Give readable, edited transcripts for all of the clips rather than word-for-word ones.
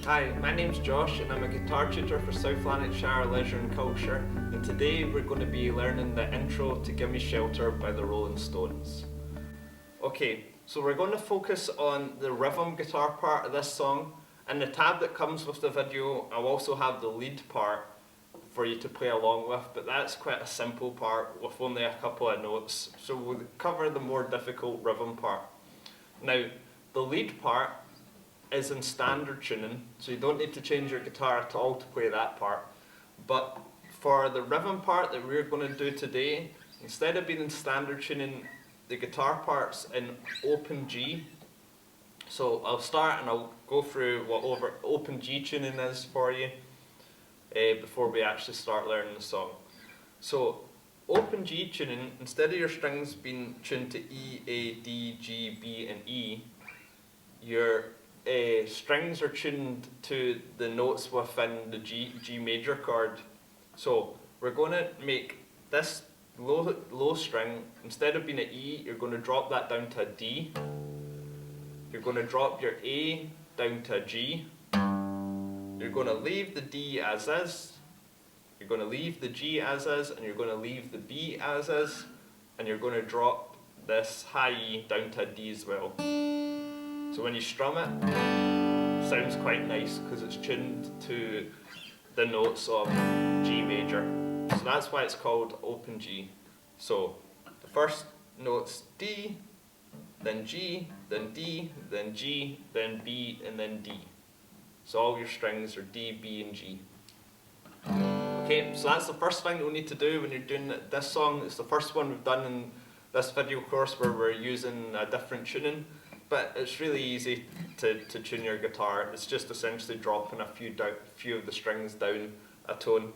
Hi, my name's Josh and I'm a guitar tutor for South Lanarkshire Leisure and Culture, and today we're going to be learning the intro to Gimme Shelter by the Rolling Stones. Okay, so we're going to focus on the rhythm guitar part of this song, and the tab that comes with the video I'll also have the lead part for you to play along with, but that's quite a simple part with only a couple of notes, so we'll cover the more difficult rhythm part. Now, the lead part is in standard tuning, so you don't need to change your guitar at all to play that part. But for the rhythm part that we're going to do today, instead of being in standard tuning, the guitar part's in open G. So I'll start and I'll go through what open G tuning is for you before we actually start learning the song. So open G tuning, instead of your strings being tuned to E, A, D, G, B and E, your strings are tuned to the notes within the G major chord. So we're going to make this low string, instead of being an E, you're going to drop that down to a D. You're going to drop your A down to a G. You're going to leave the D as is. You're going to leave the G as is, and you're going to leave the B as is, and you're going to drop this high E down to a D as well. So when you strum it sounds quite nice because it's tuned to the notes of G major. So that's why it's called open G. So the first note's D, then G, then D, then G, then B, and then D. So all your strings are D, B, and G. Okay, so that's the first thing you'll need to do when you're doing this song. It's the first one we've done in this video course where we're using a different tuning. But it's really easy to tune your guitar. It's just essentially dropping a few of the strings down a tone.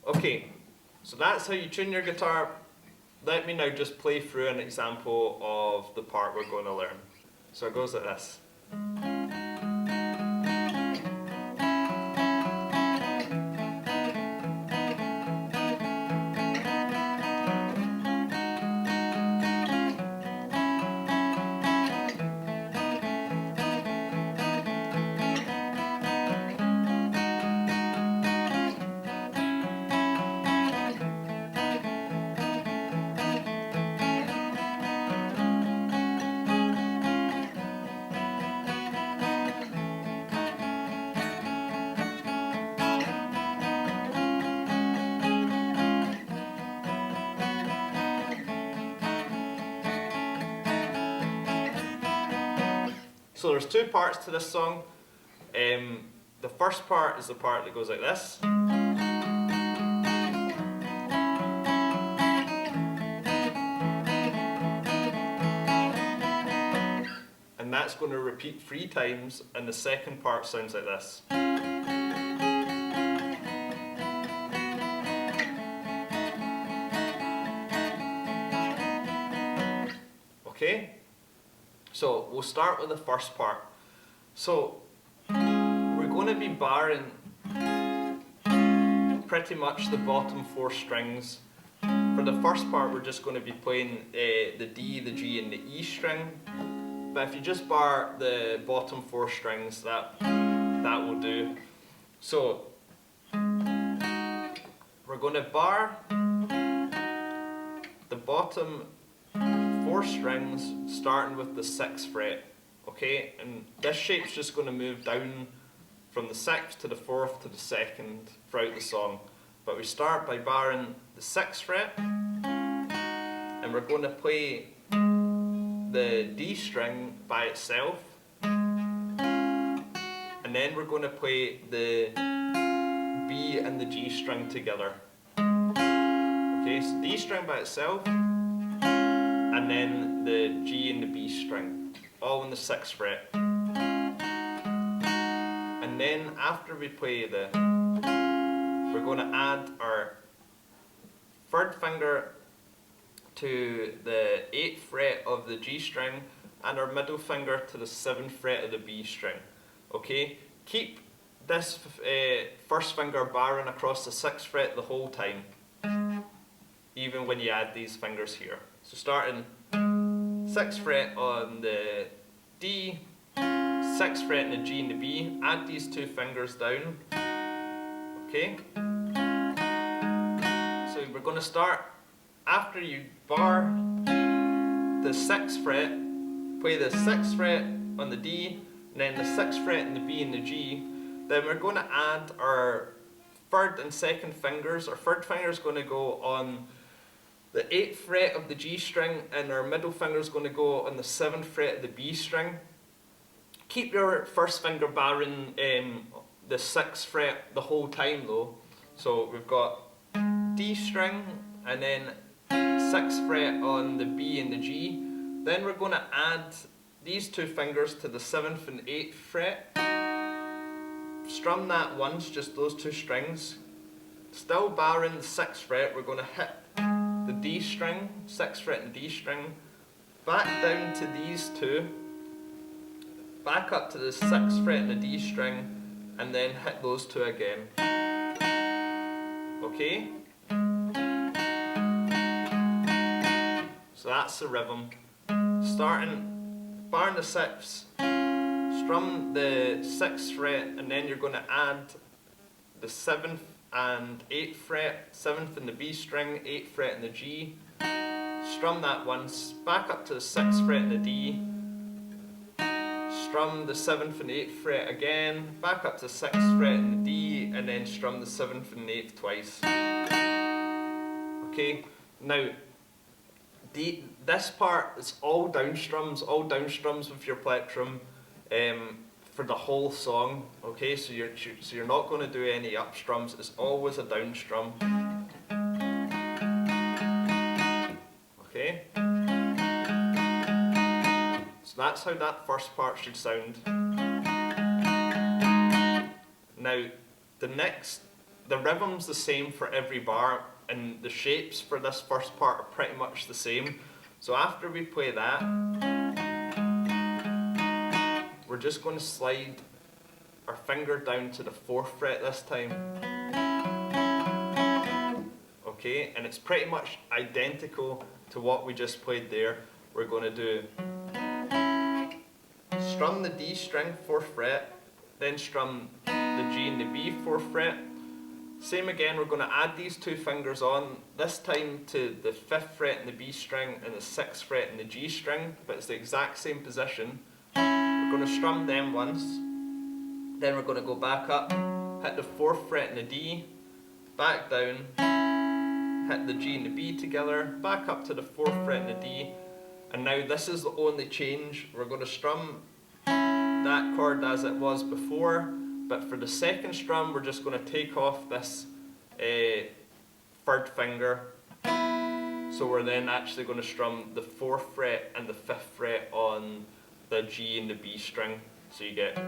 Okay, so that's how you tune your guitar. Let me now just play through an example of the part we're going to learn. So it goes like this. So there's two parts to this song. The first part is the part that goes like this. And that's going to repeat 3 times, and the second part sounds like this. Okay? So we'll start with the first part. So we're going to be barring pretty much the bottom 4 strings. For the first part we're just going to be playing the D, the G and the E string. But if you just bar the bottom 4 strings, that will do. So we're going to bar the bottom 4 strings starting with the 6th fret, okay? And this shape's just going to move down from the 6th to the 4th to the 2nd throughout the song. But we start by barring the 6th fret, and we're going to play the D string by itself, and then we're going to play the B and the G string together. Okay, so D string by itself, and then the G and the B string, all in the 6th fret. And then after we play we're going to add our 3rd finger to the 8th fret of the G string and our middle finger to the 7th fret of the B string. Okay, keep this 1st finger barring across the 6th fret the whole time, even when you add these fingers here. So starting 6th fret on the D, 6th fret and the G and the B, add these 2 fingers down. Okay? So we're going to start, after you bar the 6th fret, play the 6th fret on the D, and then the 6th fret and the B and the G. Then we're going to add our 3rd and 2nd fingers. Our 3rd finger is going to go on the 8th fret of the G string, and our middle finger is going to go on the 7th fret of the B string. Keep your 1st finger barring the 6th fret the whole time though. So we've got D string and then 6th fret on the B and the G. Then we're going to add these 2 fingers to the 7th and 8th fret. Strum that once, just those 2 strings. Still barring the 6th fret, we're going to hit the D string, 6th fret and D string, back down to these 2, back up to the 6th fret and the D string, and then hit those 2 again. Okay? So that's the rhythm. Starting, barring the 6th, strum the 6th fret, and then you're going to add the 7th and 8th fret, 7th in the B string, 8th fret in the G. Strum that once, back up to the 6th fret in the D. Strum the 7th and 8th fret again, back up to the 6th fret in the D, and then strum the 7th and 8th twice. Okay, now this part is all down strums with your plectrum for the whole song. Okay, so you're not going to do any up strums, it's always a down strum. Okay? So that's how that first part should sound. Now, the rhythm's the same for every bar, and the shapes for this first part are pretty much the same. So after we play that, we're just going to slide our finger down to the 4th fret this time. Okay, and it's pretty much identical to what we just played there. We're going to do strum the D string 4th fret, then strum the G and the B 4th fret. Same again, we're going to add these 2 fingers on, this time to the 5th fret in the B string and the 6th fret in the G string, but it's the exact same position. We're going to strum them once, then we're going to go back up, hit the 4th fret in the D, back down, hit the G and the B together, back up to the 4th fret in the D, and now this is the only change. We're going to strum that chord as it was before, but for the 2nd strum we're just going to take off this 3rd finger, so we're then actually going to strum the 4th fret and the 5th fret on the G and the B string, so you get.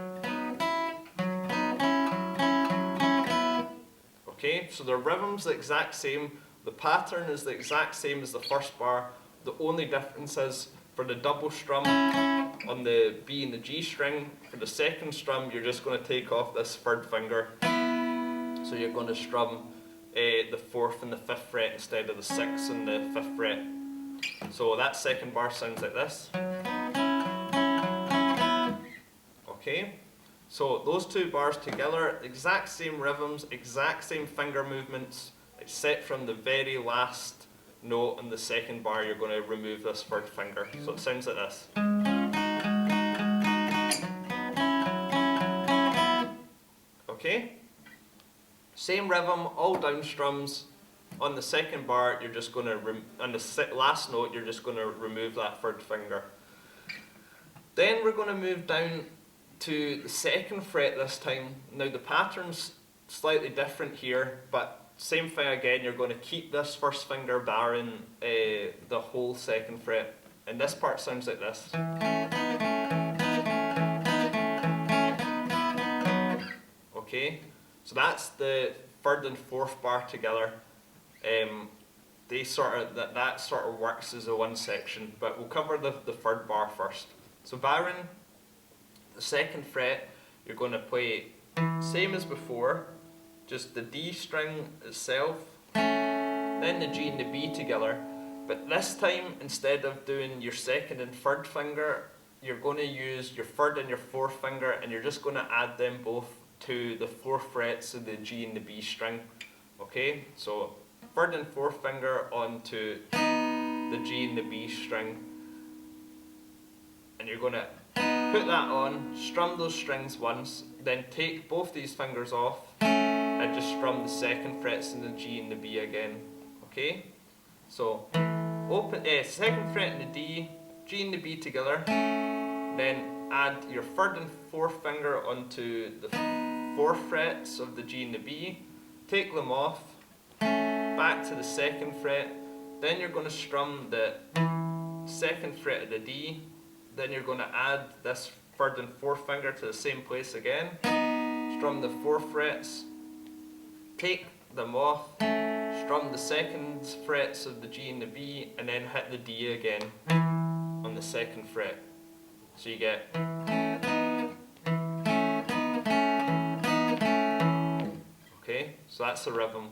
Okay, so the rhythm's the exact same, the pattern is the exact same as the first bar. The only difference is for the double strum on the B and the G string, for the 2nd strum you're just going to take off this 3rd finger, so you're going to strum the 4th and the 5th fret instead of the 6th and the 5th fret. So that 2nd bar sounds like this. Okay, so those 2 bars together, exact same rhythms, exact same finger movements, except from the very last note in the 2nd bar you're going to remove this 3rd finger. So it sounds like this. Okay, same rhythm, all down strums. On the 2nd bar you're just going to, on the last note you're just going to remove that 3rd finger. Then we're going to move down to the 2nd fret this time. Now the pattern's slightly different here, but same thing again, you're going to keep this 1st finger barring the whole 2nd fret, and this part sounds like this. Okay, so that's the 3rd and 4th bar together. That sort of works as a one section, but we'll cover the 3rd bar first. So barring the 2nd fret, you're going to play same as before, just the D string itself, then the G and the B together, but this time instead of doing your 2nd and 3rd finger you're going to use your third and your fourth finger, and you're just going to add them both to the 4 frets of the G and the B string. Okay, so third and fourth finger onto the G and the B string, and you're going to put that on, strum those strings once, then take both these fingers off and just strum the second frets in the G and the B again. Okay, so open second fret and the D, G and the B together, then add your third and fourth finger onto the 4 frets of the G and the B, take them off, back to the second fret, then you're going to strum the second fret of the D, then you're going to add this third and fourth finger to the same place again, strum the 4 frets, take them off, strum the second frets of the G and the B, and then hit the D again on the second fret. So you get okay, so that's the rhythm.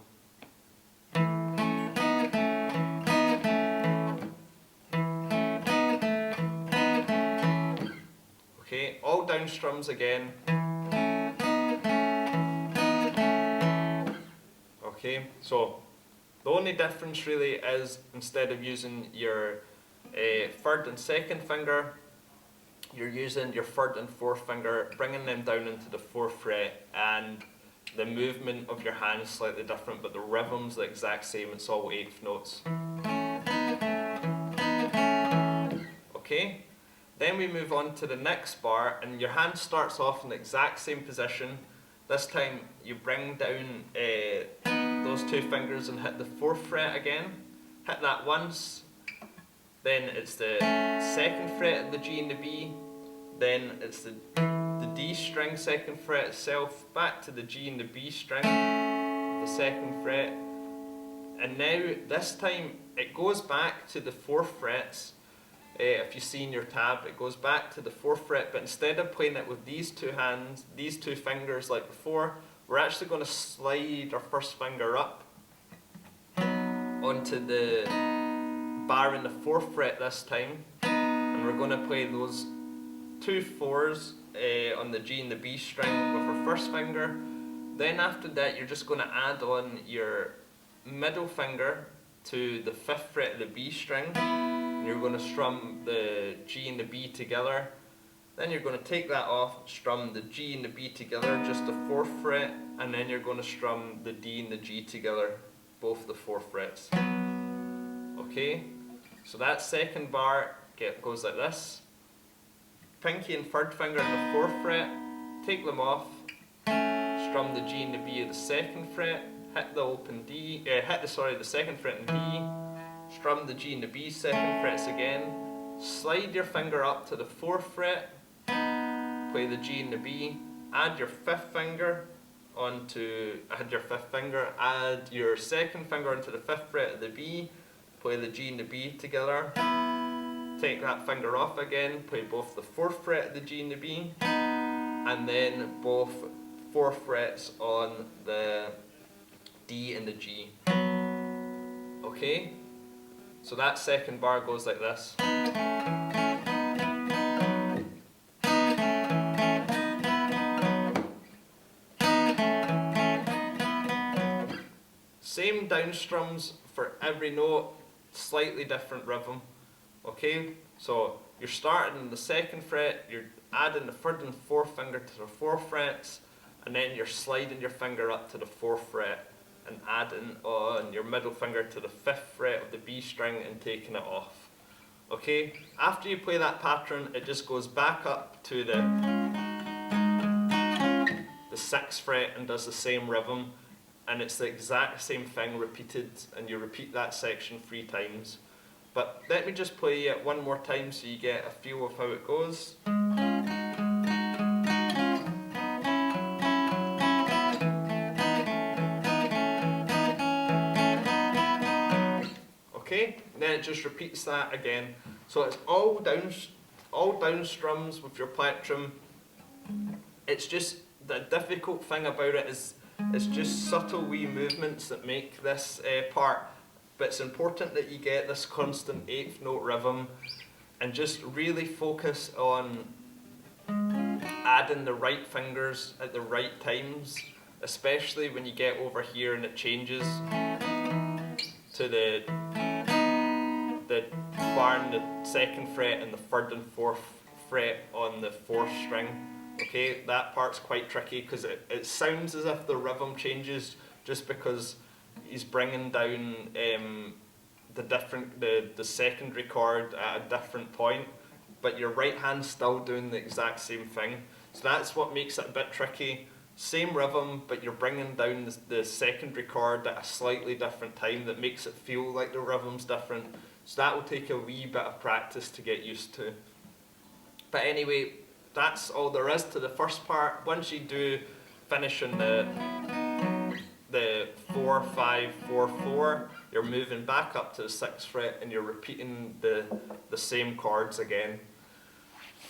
Okay, all down strums again. Okay, so the only difference really is instead of using your third and second finger, you're using your third and fourth finger, bringing them down into the 4th fret, and the movement of your hand is slightly different, but the rhythm's the exact same. It's all 8th notes. Okay, then we move on to the next bar, and your hand starts off in the exact same position. This time you bring down those 2 fingers and hit the 4th fret again. Hit that once, then it's the 2nd fret of the G and the B, then it's the D string 2nd fret itself, back to the G and the B string, the 2nd fret, and now this time it goes back to the 4 frets. If you see in your tab, it goes back to the 4th fret, but instead of playing it with these 2 hands, these 2 fingers like before, we're actually going to slide our first finger up onto the bar in the 4th fret this time, and we're going to play those 2 4s on the G and the B string with our first finger. Then after that you're just going to add on your middle finger to the 5th fret of the B string, and you're going to strum the G and the B together. Then you're going to take that off, strum the G and the B together, just the 4th fret, and then you're going to strum the D and the G together, both the 4 frets. Okay, so that second bar goes like this. Pinky and third finger on the 4th fret, take them off, strum the G and the B at the 2nd fret, hit the open D, the 2nd fret and D, strum the G and the B 2nd frets again, slide your finger up to the 4th fret, play the G and the B, add your 5th finger onto, add your 2nd finger onto the 5th fret of the B, play the G and the B together, take that finger off again, play both the 4th fret of the G and the B, and then both 4 frets on the D and the G. Okay, so that second bar goes like this. Same down strums for every note, slightly different rhythm. Okay, so you're starting in the 2nd fret, you're adding the 3rd and 4th finger to the 4th frets, and then you're sliding your finger up to the 4th fret and adding on your middle finger to the 5th fret of the B string and taking it off. Okay, after you play that pattern, it just goes back up to the 6th fret and does the same rhythm, and it's the exact same thing repeated, and you repeat that section 3 times. But let me just play it one more time so you get a feel of how it goes. Okay, then it just repeats that again. So it's all down strums with your plectrum. It's just, the difficult thing about it is it's just subtle wee movements that make this part. But it's important that you get this constant 8th note rhythm, and just really focus on adding the right fingers at the right times, especially when you get over here and it changes to the bar on the 2nd fret and the 3rd and 4th fret on the 4th string. Okay, that part's quite tricky because it sounds as if the rhythm changes just because he's bringing down the secondary chord at a different point, but your right hand's still doing the exact same thing. So that's what makes it a bit tricky. Same rhythm, but you're bringing down the secondary chord at a slightly different time that makes it feel like the rhythm's different. So that will take a wee bit of practice to get used to. But anyway, that's all there is to the first part. Once you do finish on the 4, 5, 4, 4, you're moving back up to the 6th fret and you're repeating the same chords again.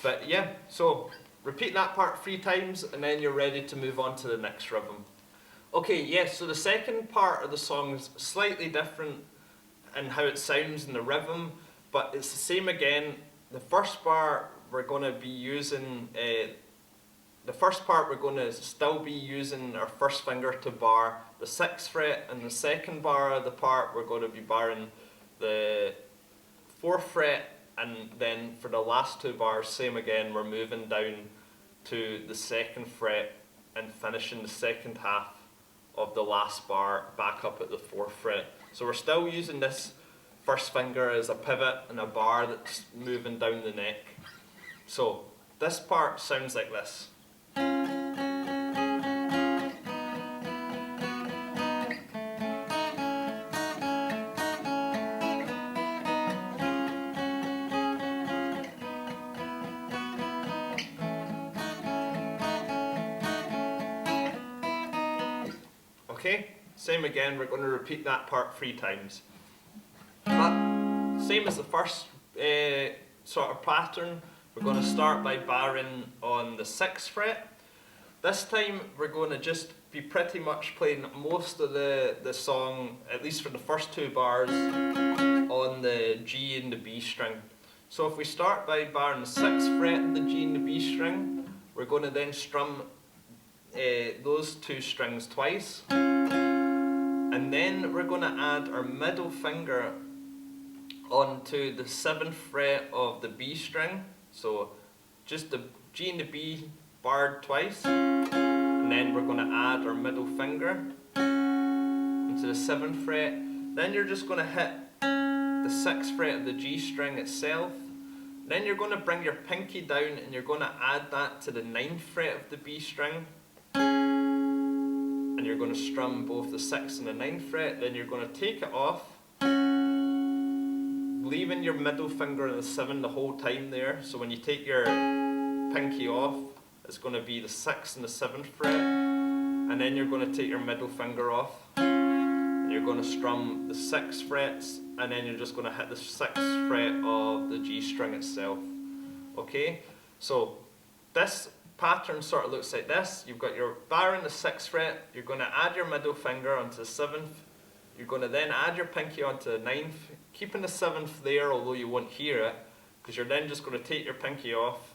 But yeah, so repeat that part 3 times and then you're ready to move on to the next rhythm. Okay, yes, so the second part of the song is slightly different in how it sounds in the rhythm, but it's the same again. The first bar we're going to be using, we're going to still be using our first finger to bar the 6th fret, and the second bar of the part we're going to be barring the 4th fret, and then for the last 2 bars, same again, we're moving down to the 2nd fret and finishing the second half of the last bar back up at the 4th fret. So we're still using this first finger as a pivot and a bar that's moving down the neck. So this part sounds like this. Okay, same again, we're going to repeat that part 3 times. But same as the first sort of pattern, we're going to start by barring on the 6th fret. This time we're going to just be pretty much playing most of the song, at least for the first 2 bars, on the G and the B string. So if we start by barring the 6th fret and the G and the B string, we're going to then strum those 2 strings twice, and then we're going to add our middle finger onto the 7th fret of the B string. So just the G and the B barred twice, and then we're going to add our middle finger into the 7th fret. Then you're just going to hit the 6th fret of the G string itself. Then you're going to bring your pinky down and you're going to add that to the 9th fret of the B string. And you're going to strum both the 6th and the 9th fret. Then you're going to take it off, leaving your middle finger on the 7 the whole time there. So when you take your pinky off, it's going to be the 6th and the 7th fret. And then you're going to take your middle finger off, and you're going to strum the 6 frets, and then you're just going to hit the 6th fret of the G string itself. Okay, so this pattern sort of looks like this. You've got your bar in the 6th fret, you're going to add your middle finger onto the 7th, you're going to then add your pinky onto the 9th, keeping the 7th there although you won't hear it, because you're then just going to take your pinky off,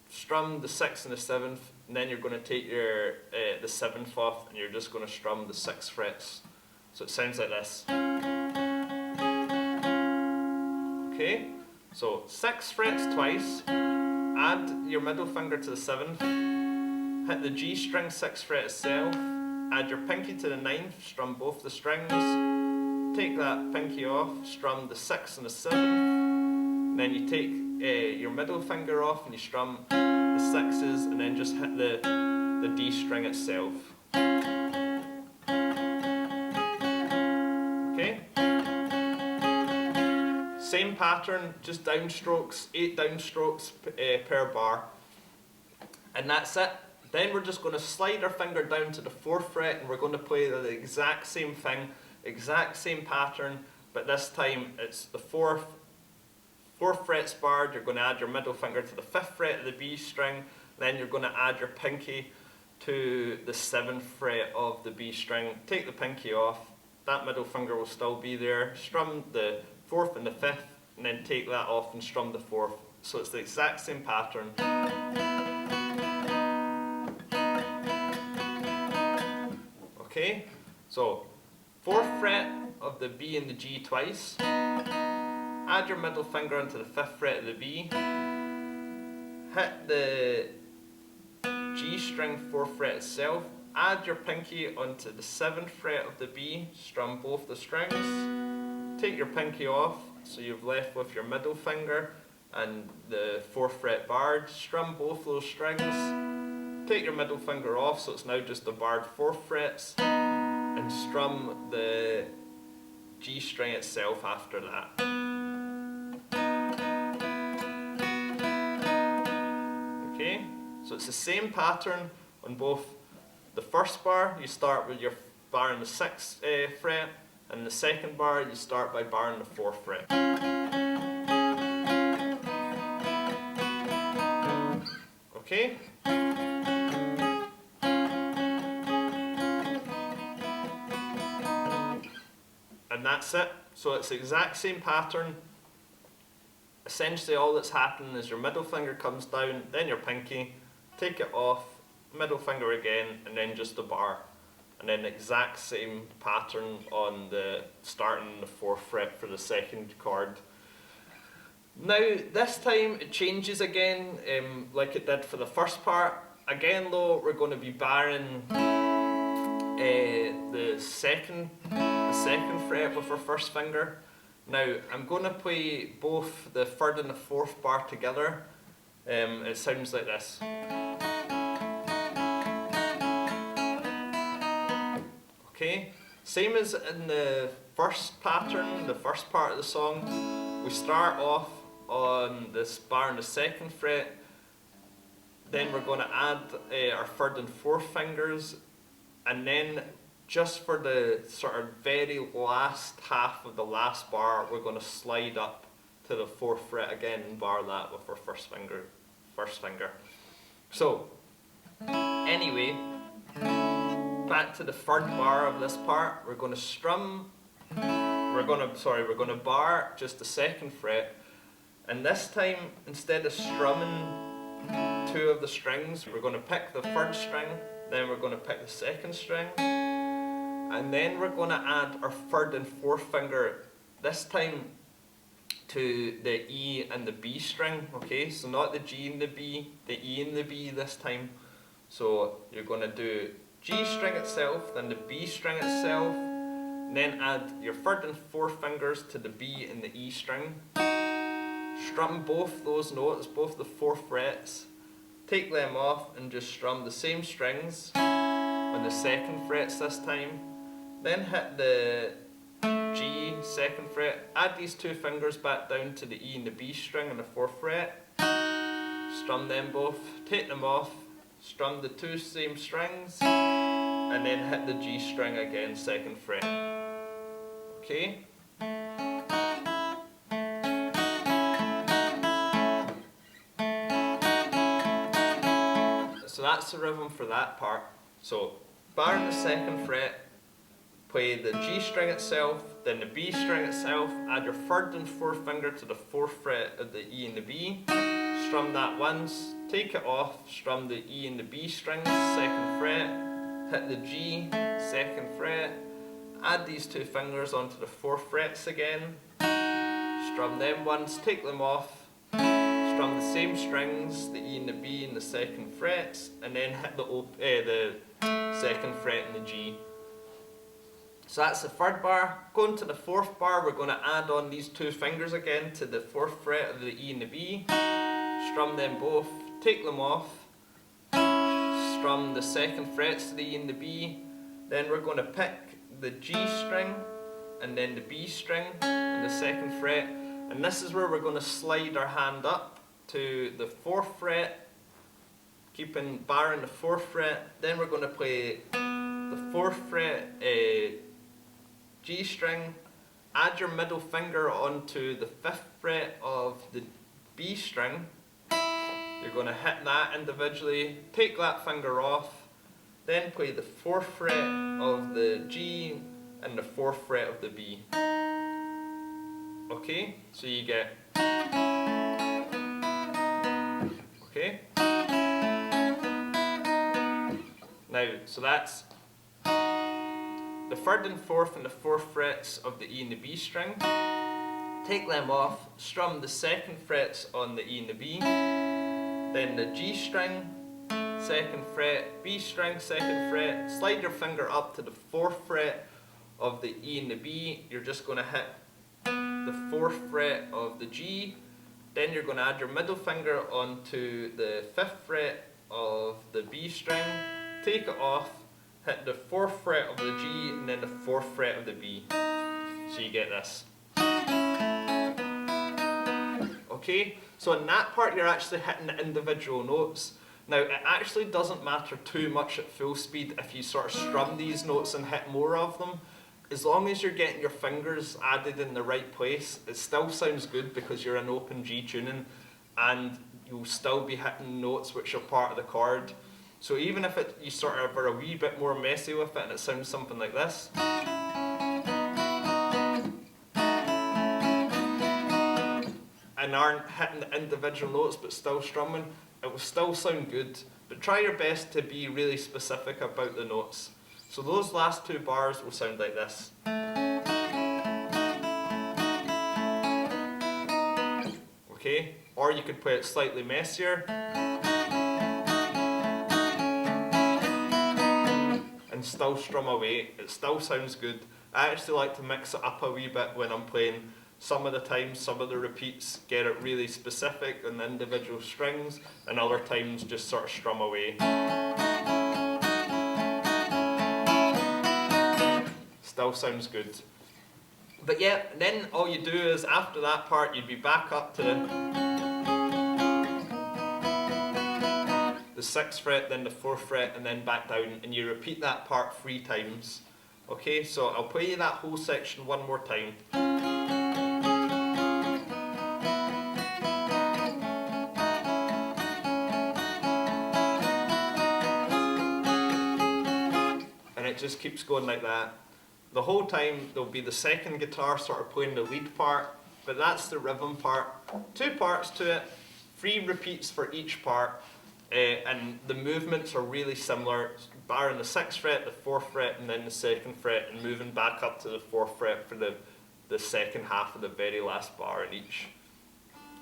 strum the 6th and the 7th, and then you're going to take your the 7th off and you're just going to strum the 6 frets. So it sounds like this. Okay, so 6 frets twice, add your middle finger to the 7th, hit the G string 6th fret itself, add your pinky to the 9th, strum both the strings, take that pinky off, strum the 6th and the 7th, then you take your middle finger off and you strum the 6s, and then just hit the D string itself. Okay? Same pattern, just downstrokes, 8 downstrokes per bar. And that's it. Then we're just going to slide our finger down to the 4th fret and we're going to play the exact same thing, exact same pattern, but this time it's the 4th fret's barred. You're going to add your middle finger to the 5th fret of the B string, then you're going to add your pinky to the 7th fret of the B string. Take the pinky off, that middle finger will still be there, strum the 4th and the 5th, and then take that off and strum the 4th. So it's the exact same pattern. Okay, so 4th fret of the B and the G twice, add your middle finger onto the 5th fret of the B, hit the G string 4th fret itself, add your pinky onto the 7th fret of the B, strum both the strings, take your pinky off so you've left with your middle finger and the 4th fret barred, strum both those strings, take your middle finger off so it's now just the barred 4th frets, and strum the G string itself after that. Okay, so it's the same pattern on both the first bar. You start with your bar in the 6th fret, and the second bar you start by barring the 4th fret. Okay? And that's it. So it's the exact same pattern. Essentially all that's happening is your middle finger comes down, then your pinky, take it off, middle finger again, and then just the bar. And then the exact same pattern on the starting the 4th fret for the second chord. Now this time it changes again, like it did for the first part. Again though, we're going to be barring the second fret with our first finger. Now I'm going to play both the 3rd and the 4th bar together. It sounds like this. Okay, same as in the first pattern, the first part of the song. We start off on this bar in the 2nd fret, then we're going to add our 3rd and 4th fingers, and then just for the sort of very last half of the last bar, we're going to slide up to the 4th fret again and bar that with our first finger. So, anyway, back to the 3rd bar of this part, we're going to strum, we're going to bar just the 2nd fret, and this time, instead of strumming 2 of the strings, we're going to pick the 3rd string, then we're going to pick the 2nd string, and then we're going to add our 3rd and 4th finger, this time to the E and the B string, okay, so not the G and the B, the E and the B this time. So you're going to do G string itself, then the B string itself, then add your 3rd and 4th fingers to the B and the E string. Strum both those notes, both the 4th frets, take them off and just strum the same strings on the 2nd frets this time. Then hit the G 2nd fret, add these 2 fingers back down to the E and the B string on the 4th fret, strum them both, take them off, strum the 2 same strings, and then hit the G string again, 2nd fret. Okay? So that's the rhythm for that part. So, bar in the 2nd fret, play the G string itself, then the B string itself, add your 3rd and 4th finger to the 4th fret of the E and the B, strum that once, take it off, strum the E and the B strings, 2nd fret, hit the G, 2nd fret, add these 2 fingers onto the 4th frets again, strum them once, take them off, strum the same strings, the E and the B and the 2nd frets, and then hit the 2nd fret and the G. So that's the 3rd bar. Going to the 4th bar, we're going to add on these 2 fingers again to the 4th fret of the E and the B, strum them both, take them off, strum the 2nd frets to the E and the B, then we're going to pick the G string and then the B string and the 2nd fret, and this is where we're going to slide our hand up to the 4th fret, keeping barring the 4th fret, then we're going to play the 4th fret G string, add your middle finger onto the 5th fret of the B string, you're going to hit that individually, take that finger off, then play the 4th fret of the G and the 4th fret of the B. Okay, so you get, okay. Now, so that's the third and fourth and the fourth frets of the E and the B string. Take them off, strum the second frets on the E and the B, then the G string, second fret, B string, second fret, slide your finger up to the fourth fret of the E and the B, you're just going to hit the fourth fret of the G, then you're going to add your middle finger onto the fifth fret of the B string, take it off, hit the fourth fret of the G and then the fourth fret of the B. So you get this. Okay, so in that part you're actually hitting the individual notes. Now it actually doesn't matter too much at full speed if you sort of strum these notes and hit more of them. As long as you're getting your fingers added in the right place, it still sounds good because you're in open G tuning and you'll still be hitting notes which are part of the chord. So even if you sort of are a wee bit more messy with it and it sounds something like this, and aren't hitting the individual notes but still strumming, it will still sound good. But try your best to be really specific about the notes. So those last two bars will sound like this. Okay, or you could play it slightly messier and still strum away. It still sounds good. I actually like to mix it up a wee bit when I'm playing. Some of the times, some of the repeats get it really specific on the individual strings, and other times just sort of strum away. Still sounds good. But yeah, then all you do is after that part you'd be back up to the 6th fret, then the 4th fret, and then back down, and you repeat that part 3 times. Okay, so I'll play you that whole section one more time. And it just keeps going like that. The whole time there'll be the second guitar sort of playing the lead part, but that's the rhythm part. 2 parts to it, 3 repeats for each part, and the movements are really similar, barring the 6th fret, the 4th fret, and then the 2nd fret, and moving back up to the 4th fret for the second half of the very last bar in each.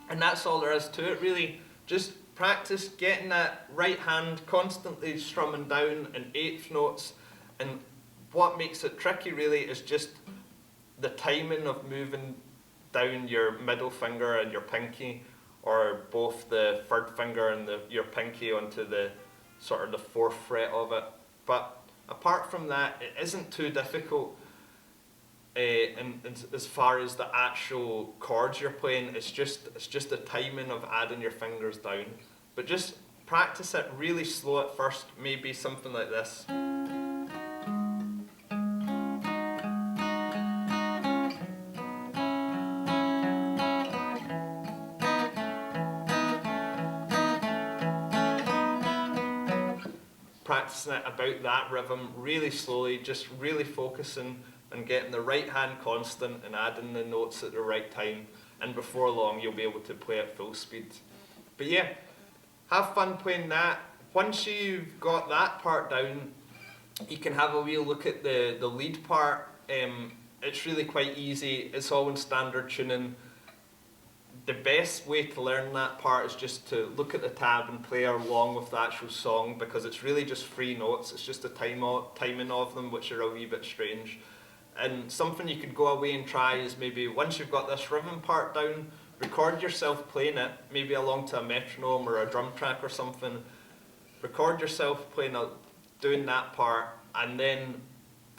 And that's all there is to it really. Just practice getting that right hand constantly strumming down in 8th notes, and what makes it tricky really is just the timing of moving down your middle finger and your pinky, or both the third finger and your pinky onto the sort of the 4th fret of it. But apart from that, it isn't too difficult. And as far as the actual chords you're playing, it's just the timing of adding your fingers down. But just practice it really slow at first, maybe something like this. Practicing it about that rhythm really slowly, just really focusing on getting the right hand constant and adding the notes at the right time, and before long you'll be able to play at full speed. But yeah, have fun playing that. Once you've got that part down, you can have a wee look at the lead part. It's really quite easy, it's all in standard tuning. The best way to learn that part is just to look at the tab and play along with the actual song, because it's really just 3 notes, it's just the timing of them which are a wee bit strange. And something you could go away and try is maybe once you've got this rhythm part down, record yourself playing it, maybe along to a metronome or a drum track or something. Record yourself playing doing that part, and then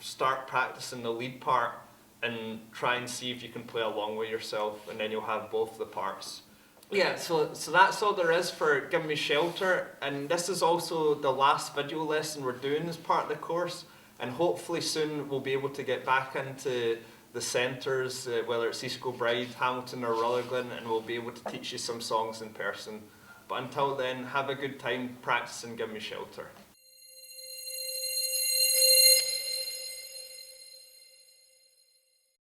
start practicing the lead part and try and see if you can play along with yourself, and then you'll have both the parts. Yeah, so that's all there is for Give Me Shelter, and this is also the last video lesson we're doing as part of the course, and hopefully soon we'll be able to get back into the centres, whether it's East Kilbride, Hamilton or Rutherglen, and we'll be able to teach you some songs in person. But until then, have a good time practicing Give Me Shelter.